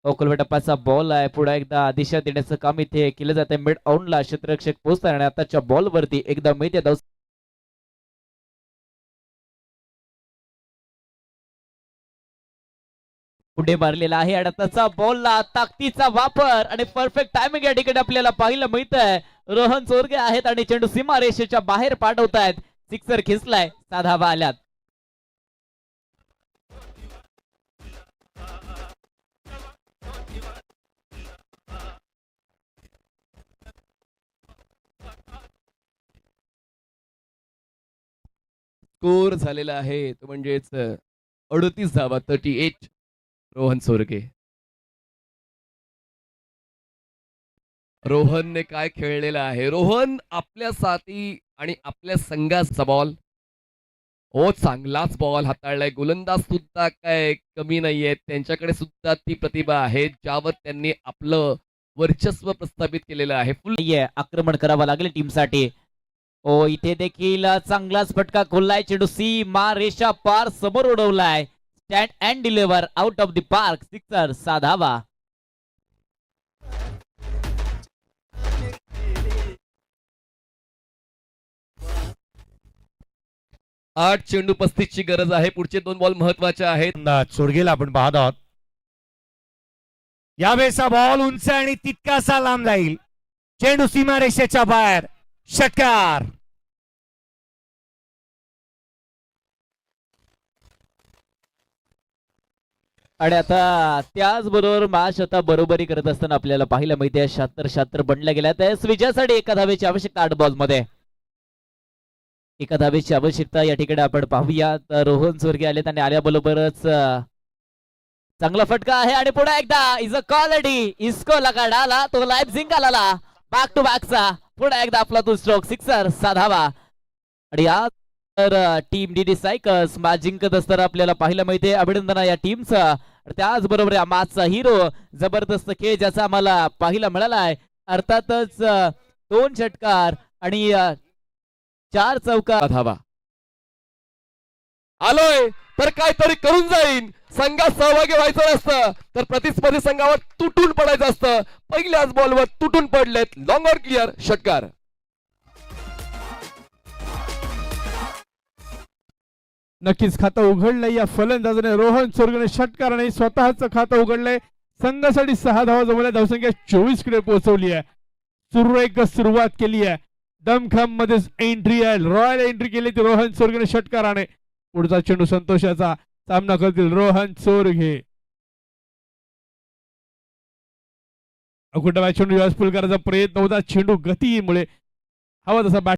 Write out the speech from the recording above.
टप्पाचा ball आहे. पुढे एकदा दिशा देण्याचं काम इथे केलं जात आहे. मिड ऑनला क्षेत्ररक्षक पोहोचतात आणि आताच्या बॉल वरती एकदा मैदान धाव पुढे मारलेला आहे आणि आताचा बॉलला ताकदीचा वापर आणि परफेक्ट टायमिंग या ठिकाणी आपल्याला पाहायला मिळत आहे. रोहन चोरगे आहेत आणि चेंडू सीमा रेषेच्या बाहेर पाठवतायत. सिक्सर खेचलाय, 7 धावा आल्यात. स्कोर झालेला आहे तो म्हणजेच 38 धावा 38 रोहन सोरगे. रोहनने काय खेळलेलं आहे. रोहन आपल्या साथी आणि आपल्या संघाचा बॉल चांगलाच बॉल हाताळलाय. गोलंदाज सुद्धा काय कमी नाहीये. त्यांच्याकडे सुद्धा ती प्रतिभा आहे ज्यावर त्यांनी आपलं वर्चस्व प्रस्थापित केलेलं आहे. फुल आक्रमण करावं लागेल टीमसाठी. इथे देखील चांगलाच फटका खोललाय. चेंडू सीमा रेषा पार समोर उडवलाय. Stand and deliver out of the park. Sixer, 7 धावा. 8 चेंडू 35 ची गरज आहे. पुढचे 2 बॉल महत्वाचे आहेत. चोरगेला आपण पाहत आहोत. यावेळेचा बॉल उंच आणि तितकासा लांब जाईल. चेंडू सीमारेषेच्या बाहेर. षटकार. आणि आता त्याचबरोबर मॅच आता बरोबरी करत असताना आपल्याला पाहायला मिळते 76 बनल्या गेल्या. त्यास विजयासाठी एका धावेची आवश्यकता 8 बॉल मध्ये. एका धावेची आवश्यकता या ठिकाणी आपण पाहूया. तर रोहन चोरगे आले आणि आल्याबरोबरच चांगला फटका आहे आणि पुढे एकदा इज अ क्वालिटी इस्को लगा डाला तो लाईफ जिंकाला बॅक टू बॅकचा पुढे एकदा आपला तो स्ट्रोक. सिक्सर, 7 धावा. आणि या तर टीम डीडी सायकल्स मॅच जिंकत असताना आपल्याला पाहायला मिळते. अभिनंदन या टीमचा. त्याचबरोबर या मॅचचा हिरो जबरदस्त खेळ ज्याचा आम्हाला पाहायला मिळाला आहे. अर्थातच 2 षटकार आणि 4 चौकार. धावा आलोय तर काहीतरी करून जाईन. संघात सहभागी व्हायचं नसतं तर प्रतिस्पर्धी संघावर तुटून पडायचं असतं. पहिल्याच बॉलवर तुटून पडलेत. Long on clear. षटकार. नक्कीच खातं उघडलंय या फलंदाजाने. रोहन चोरगेने षटकाराने स्वतःच खातं उघडलंय. संघासाठी 6 धावा जमवल्या. धावसंख्या 24 कडे पोहोचवली आहे. सुरेख सुरुवात केली आहे. दमखम मध्ये एंट्री आहे. रॉयल एंट्री केली ती रोहन चोरगेने षटकाराने. पुढचा चेंडू संतोषाचा सामना करतील रोहन चोरगे. अकुटवा चेंडू व्यासपूल करायचा प्रयत्न होता. चेंडू गतीमुळे हवा तसा बॅट